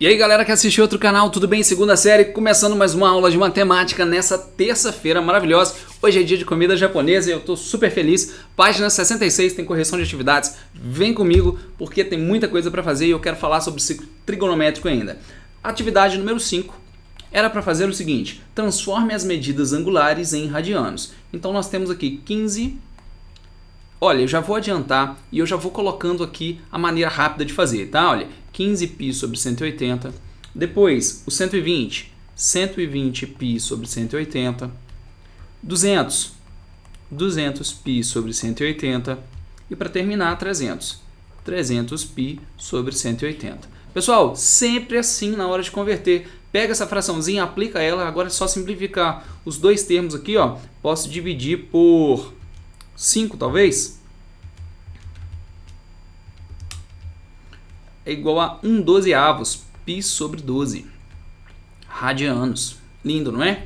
E aí galera que assistiu outro canal, tudo bem? Segunda série, começando mais uma aula de matemática nessa terça-feira maravilhosa. Hoje é dia de comida japonesa e eu tô super feliz. Página 66 tem correção de atividades. Vem comigo porque tem muita coisa para fazer e eu quero falar sobre ciclo trigonométrico ainda. Atividade número 5 era para fazer o seguinte: transforme as medidas angulares em radianos. Então nós temos aqui 15. Olha, eu já vou adiantar e eu já vou colocando aqui a maneira rápida de fazer, tá? Olha, 15π sobre 180. Depois, o 120. 120π sobre 180. 200. 200π sobre 180. E para terminar, 300. 300π sobre 180. Pessoal, sempre assim na hora de converter. Pega essa fraçãozinha, aplica ela. Agora é só simplificar os dois termos aqui, ó. Posso dividir por 5 talvez, é igual a 1/12 π sobre 12 radianos. Lindo, não é?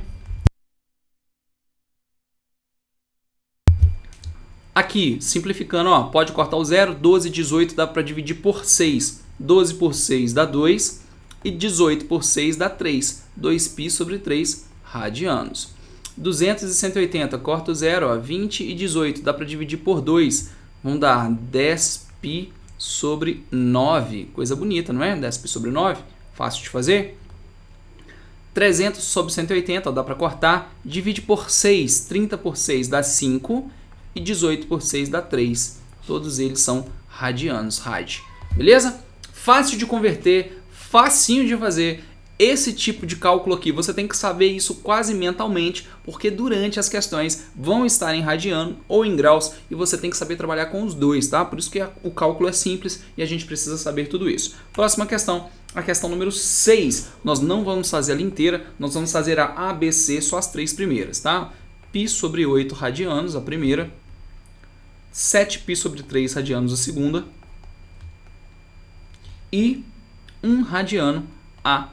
Aqui, simplificando, ó, pode cortar o zero. 12 e 18 dá para dividir por 6. 12 por 6 dá 2 e 18 por 6 dá 3. 2π sobre 3 radianos. 200 e 180, corta o zero, ó, 20 e 18, dá para dividir por 2, vão dar 10π sobre 9, coisa bonita, não é? 10π sobre 9, fácil de fazer. 300 sobre 180, ó, dá para cortar, divide por 6, 30 por 6 dá 5 e 18 por 6 dá 3, todos eles são radianos, beleza? Fácil de converter, facinho de fazer. Esse tipo de cálculo aqui, você tem que saber isso quase mentalmente, porque durante as questões vão estar em radiano ou em graus e você tem que saber trabalhar com os dois, tá? Por isso que o cálculo é simples e a gente precisa saber tudo isso. Próxima questão, a questão número 6. Nós não vamos fazer ela inteira, nós vamos fazer a ABC, só as 3 primeiras, tá? Π sobre 8 radianos, a primeira. 7π sobre 3 radianos, a segunda. E 1 radiano, a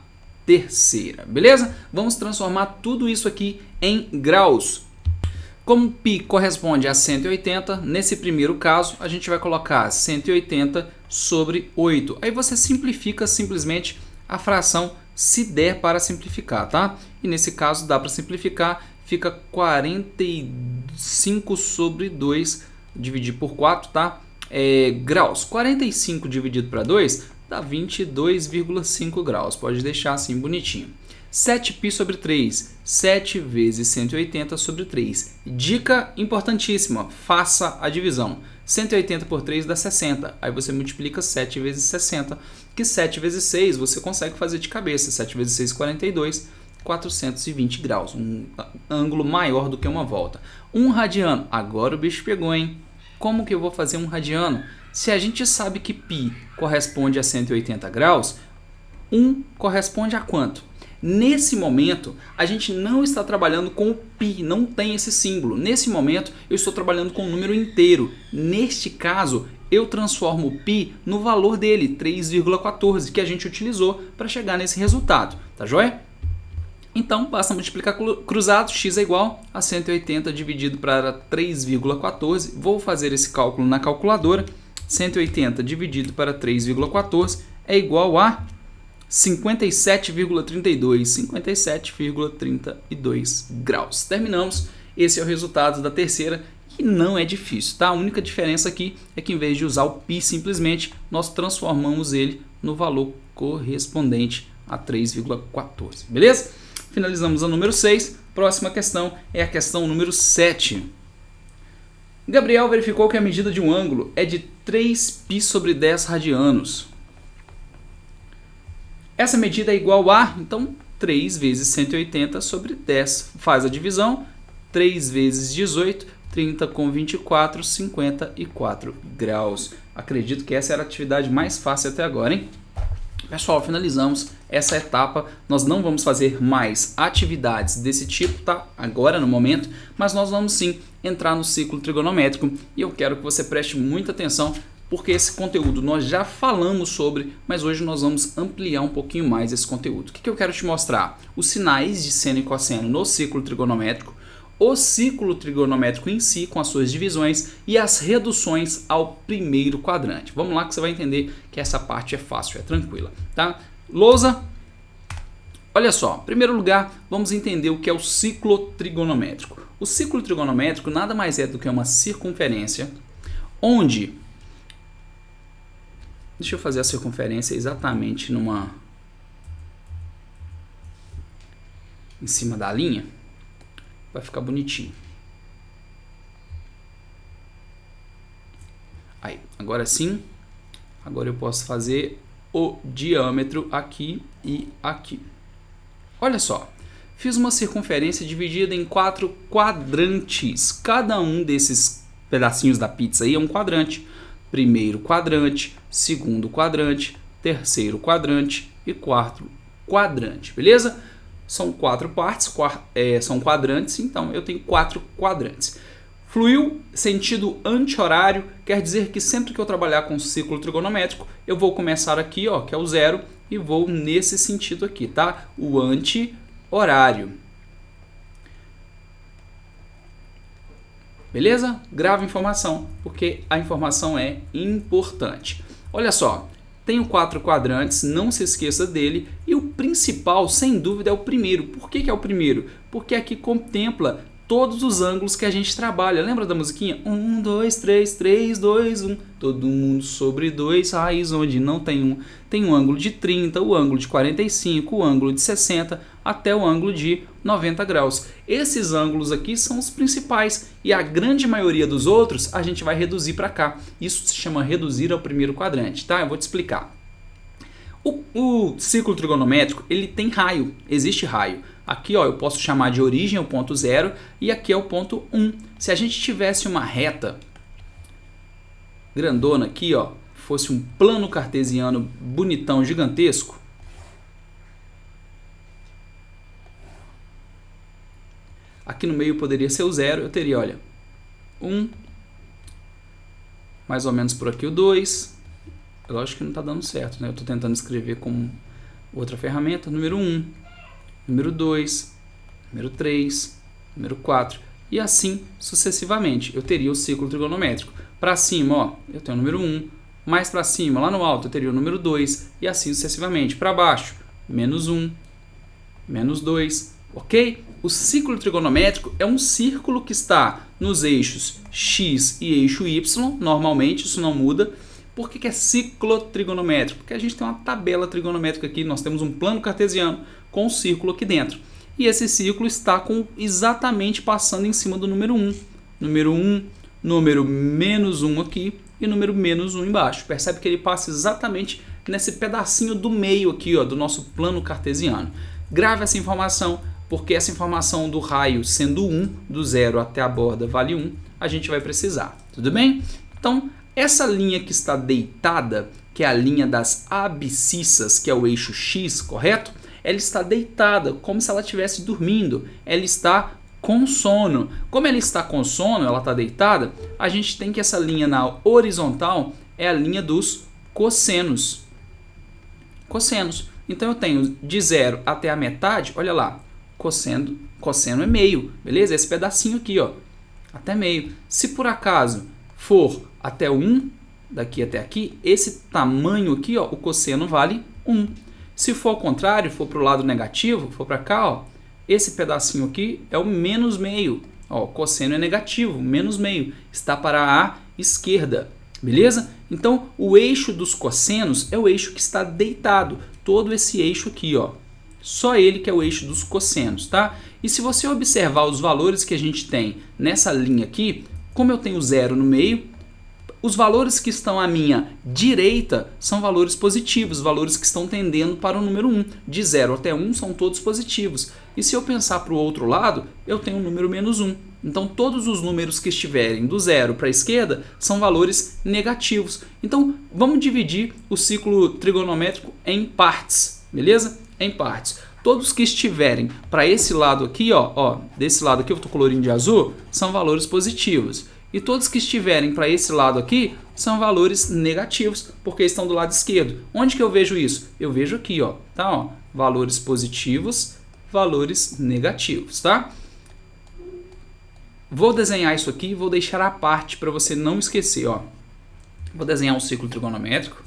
terceira, beleza? Vamos transformar tudo isso aqui em graus. Como π corresponde a 180, nesse primeiro caso a gente vai colocar 180 sobre 8. Aí você simplifica simplesmente a fração, se der para simplificar, tá? E nesse caso dá para simplificar, fica 45 sobre 2, dividir por 4, tá? Graus. 45 dividido para 2 dá 22,5 graus. Pode deixar assim bonitinho. 7π sobre 3. 7 vezes 180 sobre 3. Dica importantíssima. Faça a divisão. 180 por 3 dá 60. Aí você multiplica 7 vezes 60. Que 7 vezes 6 você consegue fazer de cabeça. 7 vezes 6, 42. 420 graus. Um ângulo maior do que uma volta. 1 radiano. Agora o bicho pegou, hein? Como que eu vou fazer 1 radiano? Se a gente sabe que π corresponde a 180 graus, 1 corresponde a quanto? Nesse momento, a gente não está trabalhando com o π, não tem esse símbolo. Nesse momento, eu estou trabalhando com o número inteiro. Neste caso, eu transformo o π no valor dele, 3,14, que a gente utilizou para chegar nesse resultado. Tá joia? Então, basta multiplicar cruzado, x é igual a 180 dividido para 3,14. Vou fazer esse cálculo na calculadora. 180 dividido para 3,14 é igual a 57,32. 57,32 graus. Terminamos. Esse é o resultado da terceira e não é difícil, tá? A única diferença aqui é que em vez de usar o π simplesmente, nós transformamos ele no valor correspondente a 3,14. Beleza? Finalizamos a número 6. Próxima questão é a questão número 7. Gabriel verificou que a medida de um ângulo é de 3π sobre 10 radianos. Essa medida é igual a, então, 3 vezes 180 sobre 10. Faz a divisão, 3 vezes 18, 30 com 24, 54 graus. Acredito que essa era a atividade mais fácil até agora, hein? Pessoal, finalizamos essa etapa. Nós não vamos fazer mais atividades desse tipo, tá? Agora, no momento, mas nós vamos sim entrar no ciclo trigonométrico e eu quero que você preste muita atenção porque esse conteúdo nós já falamos sobre, mas hoje nós vamos ampliar um pouquinho mais esse conteúdo. O que eu quero te mostrar? Os sinais de seno e cosseno no ciclo trigonométrico, o ciclo trigonométrico em si, com as suas divisões e as reduções ao primeiro quadrante. Vamos lá que você vai entender que essa parte é fácil, é tranquila, tá? Lousa? Olha só, em primeiro lugar, vamos entender o que é o ciclo trigonométrico. O ciclo trigonométrico nada mais é do que uma circunferência onde... Deixa eu fazer a circunferência exatamente em cima da linha. Vai ficar bonitinho. Aí, agora sim. Agora eu posso fazer o diâmetro aqui e aqui. Olha só. Fiz uma circunferência dividida em 4 quadrantes. Cada um desses pedacinhos da pizza aí é um quadrante. Primeiro quadrante, segundo quadrante, terceiro quadrante e quarto quadrante, beleza? São 4 partes, são quadrantes, então eu tenho 4 quadrantes. Fluiu sentido anti-horário, quer dizer que sempre que eu trabalhar com ciclo trigonométrico, eu vou começar aqui, ó, que é o 0, e vou nesse sentido aqui, tá? O anti-horário. Beleza? Grava a informação, porque a informação é importante. Olha só, tenho 4 quadrantes, não se esqueça dele. E o principal, sem dúvida, é o primeiro. Por que é o primeiro? Porque aqui contempla todos os ângulos que a gente trabalha. Lembra da musiquinha? 1, 2, 3, 3, 2, 1. Todo mundo sobre 2, raiz onde não tem 1. Tem o ângulo de 30, o ângulo de 45, o ângulo de 60, até o ângulo de 90 graus. Esses ângulos aqui são os principais e a grande maioria dos outros a gente vai reduzir para cá. Isso se chama reduzir ao primeiro quadrante, tá? Eu vou te explicar. O ciclo trigonométrico, ele tem raio, existe raio. Aqui, ó, eu posso chamar de origem o ponto 0 e aqui é o ponto 1. Se a gente tivesse uma reta grandona aqui, ó, fosse um plano cartesiano bonitão, gigantesco, aqui no meio poderia ser o 0, eu teria, olha, 1, mais ou menos por aqui o 2, lógico que não está dando certo, né? Eu estou tentando escrever com outra ferramenta, número 1, número 2, número 3, número 4, e assim sucessivamente. Eu teria o ciclo trigonométrico. Para cima, ó, eu tenho o número 1, mais para cima, lá no alto, eu teria o número 2, e assim sucessivamente. Para baixo, menos 1, menos 2, ok? O ciclo trigonométrico é um círculo que está nos eixos x e eixo y, normalmente, isso não muda. Por que é ciclo trigonométrico? Porque a gente tem uma tabela trigonométrica aqui, nós temos um plano cartesiano com um círculo aqui dentro. E esse círculo está exatamente passando em cima do número 1. Número 1, número menos 1 aqui e número menos 1 embaixo. Percebe que ele passa exatamente nesse pedacinho do meio aqui, ó, do nosso plano cartesiano. Grave essa informação, porque essa informação do raio sendo 1, do 0 até a borda vale 1, a gente vai precisar. Tudo bem? Então, essa linha que está deitada, que é a linha das abscissas, que é o eixo x, correto? Ela está deitada, como se ela estivesse dormindo. Ela está com sono. Como ela está com sono, ela está deitada, a gente tem que essa linha na horizontal é a linha dos cossenos. Cossenos. Então eu tenho de 0 até a metade, olha lá, cosseno é meio, beleza? Esse pedacinho aqui, ó, até meio. Se por acaso for até 1, daqui até aqui, esse tamanho aqui, ó, o cosseno vale 1. Se for ao contrário, for para o lado negativo, for para cá, ó, esse pedacinho aqui é o menos meio. Ó, o cosseno é negativo, menos meio, está para a esquerda, beleza? Então, o eixo dos cossenos é o eixo que está deitado, todo esse eixo aqui, ó. Só ele que é o eixo dos cossenos, tá? E se você observar os valores que a gente tem nessa linha aqui, como eu tenho 0 no meio, os valores que estão à minha direita são valores positivos, valores que estão tendendo para o número 1. De 0 até 1 são todos positivos. E se eu pensar para o outro lado, eu tenho o número menos 1. Então, todos os números que estiverem do 0 para a esquerda são valores negativos. Então, vamos dividir o ciclo trigonométrico em partes, beleza? Em partes. Todos que estiverem para esse lado aqui, ó, desse lado aqui eu estou colorindo de azul, são valores positivos. E todos que estiverem para esse lado aqui são valores negativos, porque estão do lado esquerdo. Onde que eu vejo isso? Eu vejo aqui, ó, tá? Ó, valores positivos, valores negativos, tá? Vou desenhar isso aqui e vou deixar à parte para você não esquecer, ó. Vou desenhar um ciclo trigonométrico.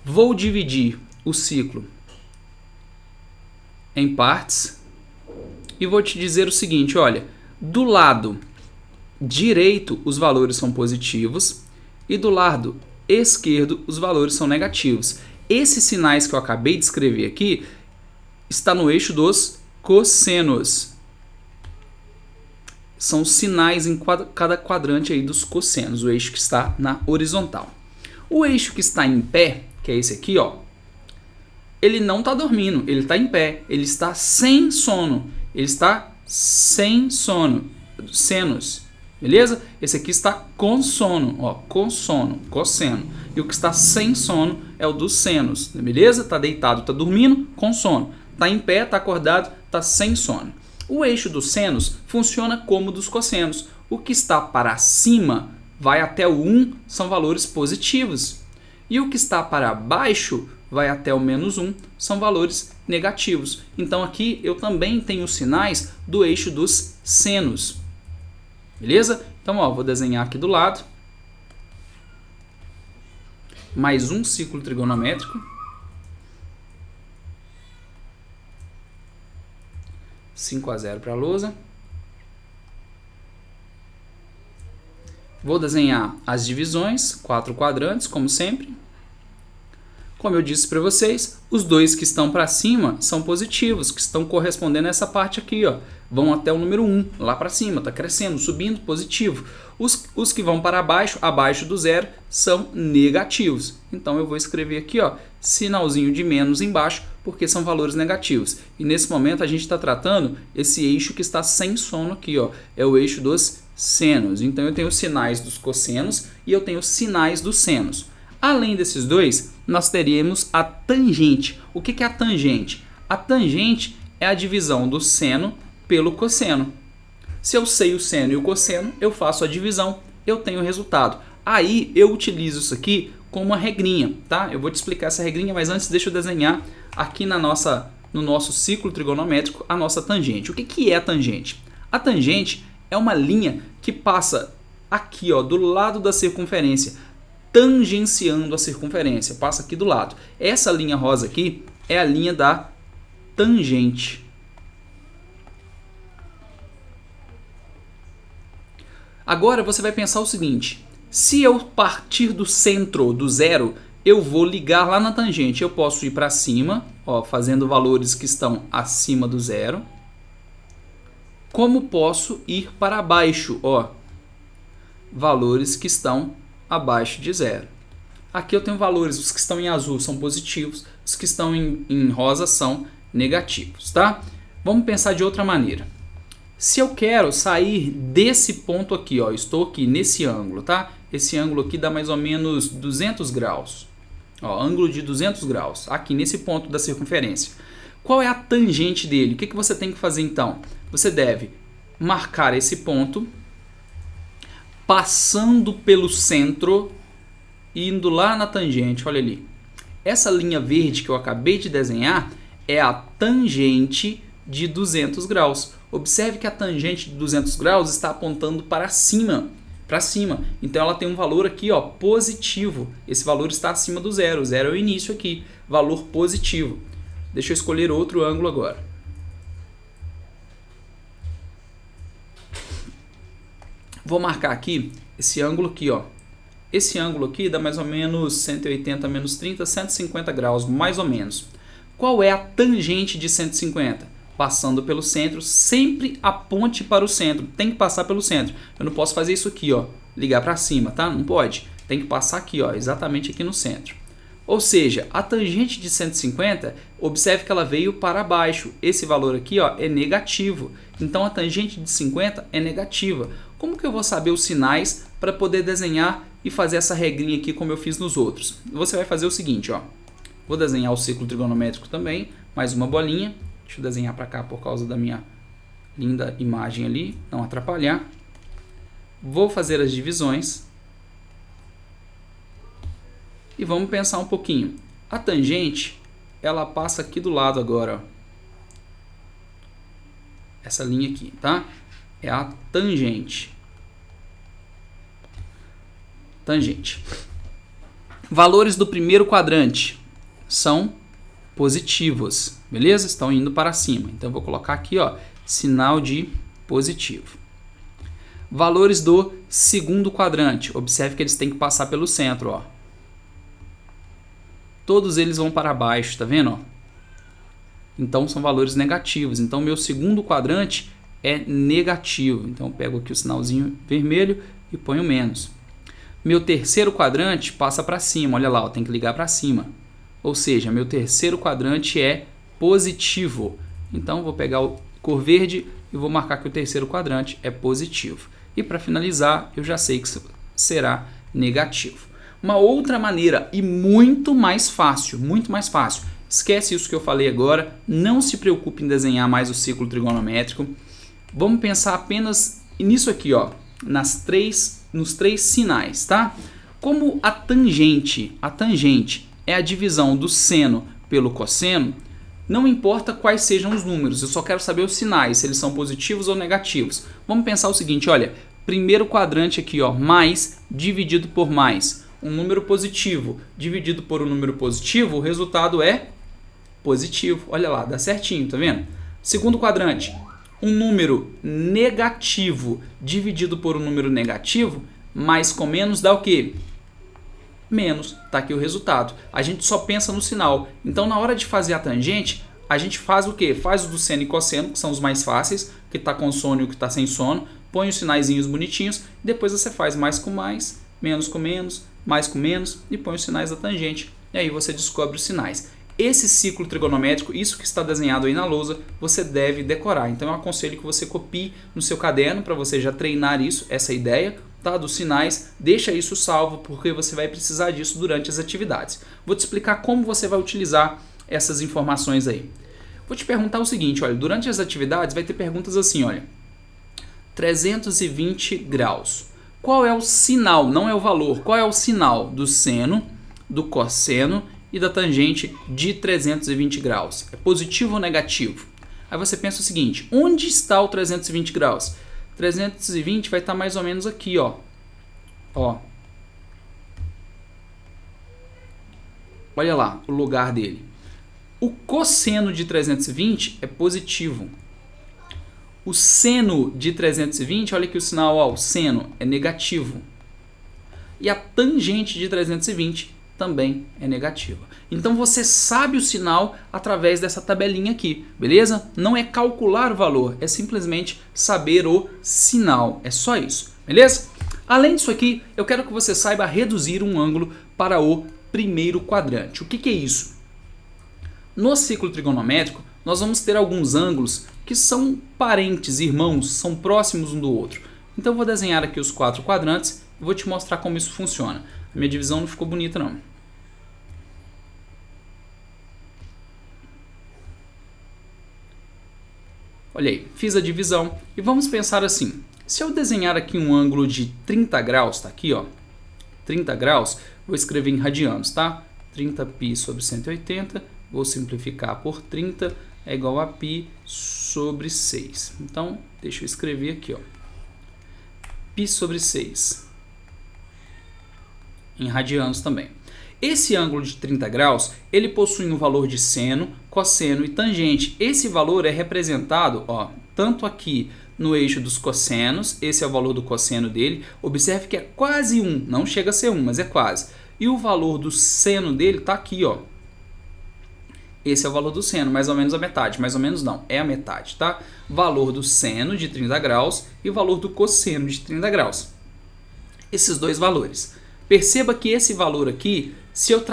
Vou dividir o ciclo em partes e vou te dizer o seguinte, olha, do lado direito os valores são positivos e do lado esquerdo os valores são negativos. Esses sinais que eu acabei de escrever aqui está no eixo dos cossenos. São sinais em cada quadrante aí dos cossenos, o eixo que está na horizontal. O eixo que está em pé, que é esse aqui, ó, ele não está dormindo, ele está em pé, ele está sem sono, ele está sem sono, senos, beleza? Esse aqui está com sono, ó, com sono, cosseno. E o que está sem sono é o dos senos, beleza? Está deitado, está dormindo, com sono. Está em pé, está acordado, está sem sono. O eixo dos senos funciona como o dos cossenos. O que está para cima vai até o 1, são valores positivos. E o que está para baixo vai até o menos 1, são valores negativos. Então aqui eu também tenho sinais do eixo dos senos. Beleza? Então ó, vou desenhar aqui do lado. Mais um círculo trigonométrico. 5-0 para a lousa. Vou desenhar as divisões, 4 quadrantes, como sempre. Como eu disse para vocês, os dois que estão para cima são positivos, que estão correspondendo a essa parte aqui, ó. Vão até o número 1, lá para cima, está crescendo, subindo, positivo. Os que vão para baixo, abaixo do zero, são negativos. Então eu vou escrever aqui, ó, sinalzinho de menos embaixo, porque são valores negativos. E nesse momento a gente está tratando esse eixo que está sem sono aqui, ó, é o eixo dos senos. Então eu tenho sinais dos cossenos e eu tenho sinais dos senos. Além desses dois, nós teríamos a tangente. O que é a tangente? A tangente é a divisão do seno pelo cosseno. Se eu sei o seno e o cosseno, eu faço a divisão, eu tenho o resultado. Aí eu utilizo isso aqui como uma regrinha, tá? Eu vou te explicar essa regrinha, mas antes deixa eu desenhar aqui no nosso ciclo trigonométrico a nossa tangente. O que é a tangente? A tangente é uma linha que passa aqui, ó, do lado da circunferência, tangenciando a circunferência, passa aqui do lado. Essa linha rosa aqui é a linha da tangente. Agora você vai pensar o seguinte, se eu partir do centro, do zero, eu vou ligar lá na tangente. Eu posso ir para cima, ó, fazendo valores que estão acima do zero. Como posso ir para baixo, ó, valores que estão abaixo de zero. Aqui eu tenho valores, os que estão em azul são positivos, os que estão em rosa são negativos, tá? Vamos pensar de outra maneira. Se eu quero sair desse ponto aqui, ó, estou aqui nesse ângulo, tá? Esse ângulo aqui dá mais ou menos 200 graus. Ó, ângulo de 200 graus, aqui nesse ponto da circunferência. Qual é a tangente dele? O que você tem que fazer então? Você deve marcar esse ponto, passando pelo centro e indo lá na tangente, olha ali. Essa linha verde que eu acabei de desenhar é a tangente de 200 graus. Observe que a tangente de 200 graus está apontando para cima. Então ela tem um valor aqui, ó, positivo. Esse valor está acima do zero. O zero é o início aqui, valor positivo. Deixa eu escolher outro ângulo agora. Vou marcar aqui esse ângulo aqui, ó. Esse ângulo aqui dá mais ou menos 180 menos 30, 150 graus, mais ou menos. Qual é a tangente de 150? Passando pelo centro, sempre aponte para o centro, tem que passar pelo centro. Eu não posso fazer isso aqui, ó, ligar para cima, tá? Não pode. Tem que passar aqui, ó, exatamente aqui no centro. Ou seja, a tangente de 150, observe que ela veio para baixo. Esse valor aqui, ó, é negativo. Então a tangente de 50 é negativa. Como que eu vou saber os sinais para poder desenhar e fazer essa regrinha aqui como eu fiz nos outros? Você vai fazer o seguinte, ó. Vou desenhar o círculo trigonométrico também, mais uma bolinha. Deixa eu desenhar para cá por causa da minha linda imagem ali, não atrapalhar. Vou fazer as divisões. E vamos pensar um pouquinho. A tangente, ela passa aqui do lado agora, ó. Essa linha aqui, tá? É a tangente. Tangente. Valores do primeiro quadrante são positivos, beleza? Estão indo para cima. Então, eu vou colocar aqui, ó, sinal de positivo. Valores do segundo quadrante. Observe que eles têm que passar pelo centro, ó. Todos eles vão para baixo, tá vendo? Ó? Então, são valores negativos. Então, meu segundo quadrante é negativo. Então, eu pego aqui o sinalzinho vermelho e ponho menos. Meu terceiro quadrante passa para cima. Olha lá, ó, tem que ligar para cima. Ou seja, meu terceiro quadrante é positivo. Então, vou pegar o cor verde e vou marcar que o terceiro quadrante é positivo. E para finalizar, eu já sei que será negativo. Uma outra maneira e muito mais fácil, esquece isso que eu falei agora, não se preocupe em desenhar mais o círculo trigonométrico. Vamos pensar apenas nisso aqui, ó, nos três sinais, tá? Como a tangente é a divisão do seno pelo cosseno, não importa quais sejam os números, eu só quero saber os sinais, se eles são positivos ou negativos. Vamos pensar o seguinte, olha, primeiro quadrante aqui, ó, mais dividido por mais. Um número positivo dividido por um número positivo, o resultado é positivo. Olha lá, dá certinho, tá vendo? Segundo quadrante, um número negativo dividido por um número negativo, mais com menos dá o quê? Menos. Tá aqui o resultado. A gente só pensa no sinal. Então, na hora de fazer a tangente, a gente faz o quê? Faz o do seno e cosseno, que são os mais fáceis, que está com sono e o que está sem sono, põe os sinaizinhos bonitinhos, e depois você faz mais com mais, menos com menos, mais com menos, e põe os sinais da tangente, e aí você descobre os sinais. Esse ciclo trigonométrico, isso que está desenhado aí na lousa, você deve decorar. Então, eu aconselho que você copie no seu caderno, para você já treinar isso, essa ideia, tá, dos sinais, deixa isso salvo, porque você vai precisar disso durante as atividades. Vou te explicar como você vai utilizar essas informações aí. Vou te perguntar o seguinte, olha, durante as atividades vai ter perguntas assim, olha, 320 graus. Qual é o sinal, não é o valor, qual é o sinal do seno, do cosseno e da tangente de 320 graus? É positivo ou negativo? Aí você pensa o seguinte, onde está o 320 graus? 320 vai estar mais ou menos aqui, ó. Olha lá o lugar dele. O cosseno de 320 é positivo. O seno de 320, olha aqui o sinal, ó, o seno é negativo. E a tangente de 320 também é negativa. Então você sabe o sinal através dessa tabelinha aqui, beleza? Não é calcular o valor, é simplesmente saber o sinal. É só isso, beleza? Além disso aqui, eu quero que você saiba reduzir um ângulo para o primeiro quadrante. O que é isso? No ciclo trigonométrico, nós vamos ter alguns ângulos que são parentes, irmãos, são próximos um do outro. Então eu vou desenhar aqui os 4 quadrantes e vou te mostrar como isso funciona. A minha divisão não ficou bonita não. Olha aí, fiz a divisão e vamos pensar assim. Se eu desenhar aqui um ângulo de 30 graus, tá aqui, ó, 30 graus, vou escrever em radianos, tá? 30π sobre 180, vou simplificar por 30, é igual a π sobre 6. Então, deixa eu escrever aqui, ó, π sobre 6, em radianos também. Esse ângulo de 30 graus, ele possui um valor de seno, cosseno e tangente. Esse valor é representado, ó, tanto aqui no eixo dos cossenos, esse é o valor do cosseno dele. Observe que é quase 1, não chega a ser 1, mas é quase. E o valor do seno dele está aqui, ó. Esse é o valor do seno, mais ou menos a metade. Mais ou menos não, é a metade, tá? Valor do seno de 30 graus e o valor do cosseno de 30 graus. Esses dois valores. Perceba que esse valor aqui, se eu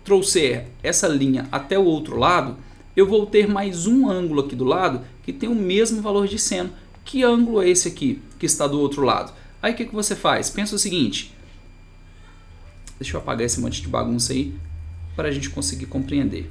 trouxer essa linha até o outro lado, eu vou ter mais um ângulo aqui do lado que tem o mesmo valor de seno. Que ângulo é esse aqui que está do outro lado? Aí o que você faz? Pensa o seguinte. Deixa eu apagar esse monte de bagunça aí para a gente conseguir compreender.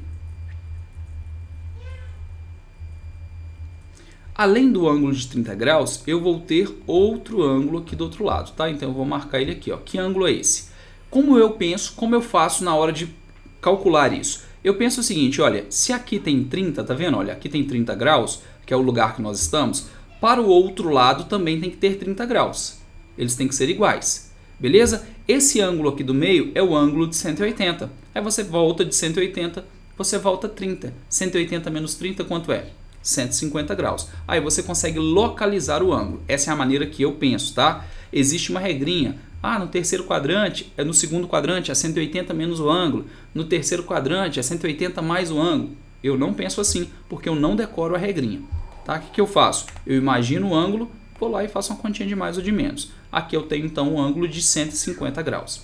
Além do ângulo de 30 graus, eu vou ter outro ângulo aqui do outro lado, tá? Então eu vou marcar ele aqui, ó. Que ângulo é esse? Como eu faço na hora de calcular isso? Eu penso o seguinte, olha, se aqui tem 30, tá vendo? Olha, aqui tem 30 graus, que é o lugar que nós estamos, para o outro lado também tem que ter 30 graus. Eles têm que ser iguais, beleza? Esse ângulo aqui do meio é o ângulo de 180. Aí você volta de 180 você volta 30. 180 menos 30, quanto é? 150 graus. Aí você consegue localizar o ângulo. Essa é a maneira que eu penso, tá? Existe uma regrinha. No terceiro quadrante, no segundo quadrante é 180 menos o ângulo. No terceiro quadrante é 180 mais o ângulo. Eu não penso assim, porque eu não decoro a regrinha. Tá? O que eu faço? Eu imagino o ângulo, vou lá e faço uma continha de mais ou de menos. Aqui eu tenho então um ângulo de 150 graus.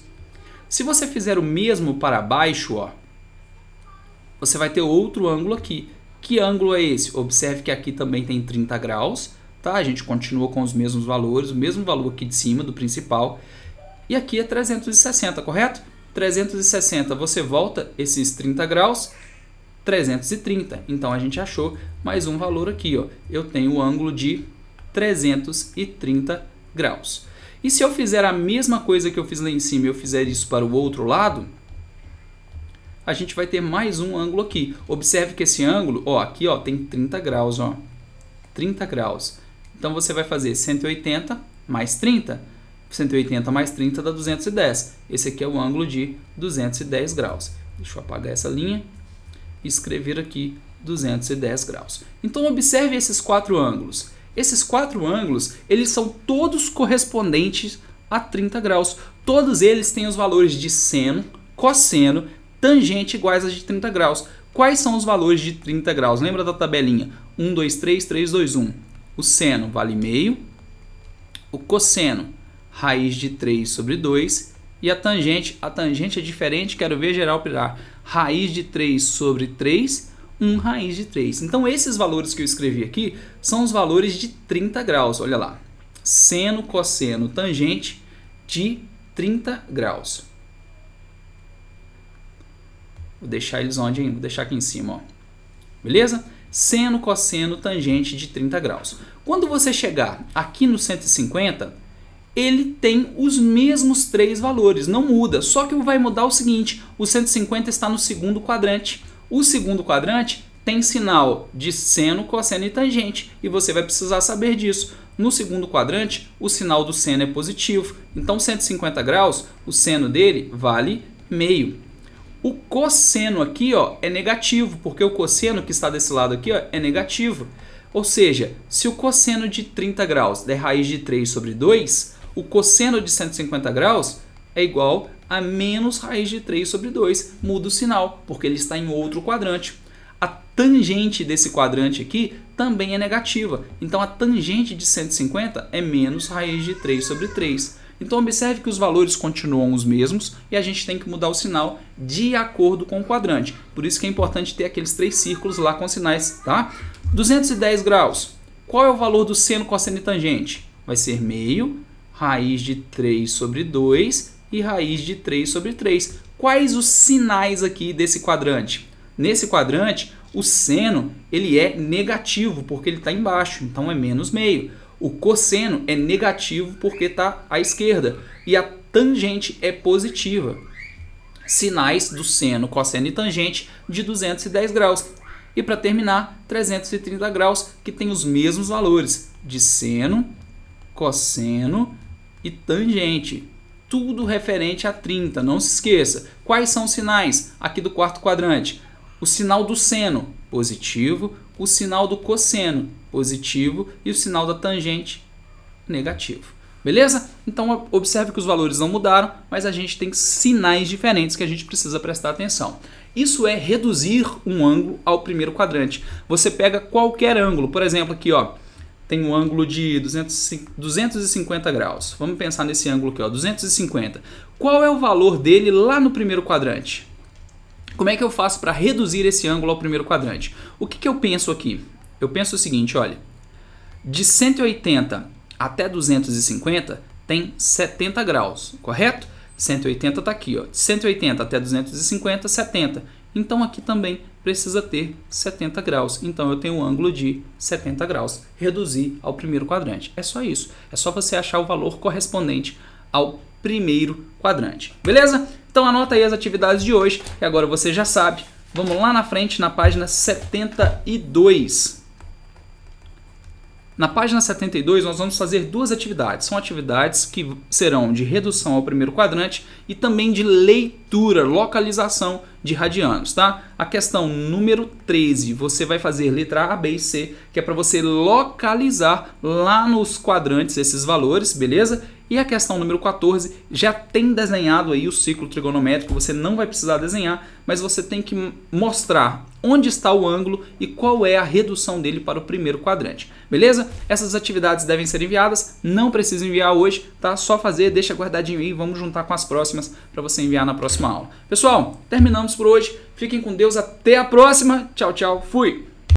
Se você fizer o mesmo para baixo, ó, você vai ter outro ângulo aqui. Que ângulo é esse? Observe que aqui também tem 30 graus. Tá? A gente continua com os mesmos valores, o mesmo valor aqui de cima do principal. E aqui é 360, correto? 360, você volta esses 30 graus, 330. Então a gente achou mais um valor aqui, ó. Eu tenho o ângulo de 330 graus. E se eu fizer a mesma coisa que eu fiz lá em cima e eu fizer isso para o outro lado, a gente vai ter mais um ângulo aqui. Observe que esse ângulo, ó, aqui ó, tem 30 graus, ó. 30 graus. Então você vai fazer 180 mais 30. 180 mais 30 dá 210. Esse aqui é o ângulo de 210 graus. Deixa eu apagar essa linha e escrever aqui 210 graus. Então observe esses quatro ângulos. Esses quatro ângulos, eles são todos correspondentes a 30 graus. Todos eles têm os valores de seno, cosseno, tangente iguais a de 30 graus. Quais são os valores de 30 graus? Lembra da tabelinha? 1, 2, 3, 3, 2, 1. O seno vale meio. O cosseno, raiz de 3 sobre 2. E a tangente é diferente, quero ver geral operar. Raiz de 3 sobre 3, 1 raiz de 3. Então esses valores que eu escrevi aqui são os valores de 30 graus. Olha lá. Seno, cosseno, tangente de 30 graus. Vou deixar eles onde? Vou deixar aqui em cima, ó. Beleza? Seno, cosseno, tangente de 30 graus. Quando você chegar aqui no 150, ele tem os mesmos três valores, não muda. Só que vai mudar o seguinte, o 150 está no segundo quadrante. O segundo quadrante tem sinal de seno, cosseno e tangente, e você vai precisar saber disso. No segundo quadrante, o sinal do seno é positivo. Então, 150 graus, o seno dele vale meio. O cosseno aqui, ó, é negativo, porque o cosseno que está desse lado aqui, ó, é negativo. Ou seja, se o cosseno de 30 graus der raiz de 3 sobre 2, o cosseno de 150 graus é igual a menos raiz de 3 sobre 2. Muda o sinal, porque ele está em outro quadrante. A tangente desse quadrante aqui também é negativa. Então, a tangente de 150 é menos raiz de 3 sobre 3. Então, observe que os valores continuam os mesmos e a gente tem que mudar o sinal de acordo com o quadrante. Por isso que é importante ter aqueles três círculos lá com sinais, tá? 210 graus. Qual é o valor do seno, cosseno e tangente? Vai ser meio, raiz de 3 sobre 2 e raiz de 3 sobre 3. Quais os sinais aqui desse quadrante? Nesse quadrante, o seno ele é negativo porque ele está embaixo, então é menos meio. O cosseno é negativo porque está à esquerda e a tangente é positiva. Sinais do seno, cosseno e tangente de 210 graus. E para terminar, 330 graus, que tem os mesmos valores de seno, cosseno e tangente. Tudo referente a 30, não se esqueça. Quais são os sinais aqui do quarto quadrante? O sinal do seno, positivo. O sinal do cosseno, positivo. E o sinal da tangente, negativo. Beleza? Então, observe que os valores não mudaram, mas a gente tem sinais diferentes que a gente precisa prestar atenção. Isso é reduzir um ângulo ao primeiro quadrante. Você pega qualquer ângulo. Por exemplo, aqui, ó, tem um ângulo de 250 graus. Vamos pensar nesse ângulo aqui, ó, 250. Qual é o valor dele lá no primeiro quadrante? Como é que eu faço para reduzir esse ângulo ao primeiro quadrante? O que eu penso aqui? Eu penso o seguinte, olha. De 180 até 250 tem 70 graus, correto? 180 está aqui, ó. De 180 até 250, 70. Então aqui também precisa ter 70 graus. Então eu tenho um ângulo de 70 graus. Reduzir ao primeiro quadrante. É só isso. É só você achar o valor correspondente ao primeiro quadrante. Beleza? Então anota aí as atividades de hoje, que agora você já sabe. Vamos lá na frente, na página 72. Na página 72, nós vamos fazer duas atividades. São atividades que serão de redução ao primeiro quadrante e também de leitura, localização de radianos, tá? A questão número 13, você vai fazer letra A, B e C, que é para você localizar lá nos quadrantes esses valores, beleza? E a questão número 14 já tem desenhado aí o ciclo trigonométrico, você não vai precisar desenhar, mas você tem que mostrar onde está o ângulo e qual é a redução dele para o primeiro quadrante, beleza? Essas atividades devem ser enviadas, não precisa enviar hoje, tá? Só fazer, deixa guardadinho aí, vamos juntar com as próximas para você enviar na próxima aula. Pessoal, terminamos por hoje, fiquem com Deus, até a próxima, tchau, tchau, fui!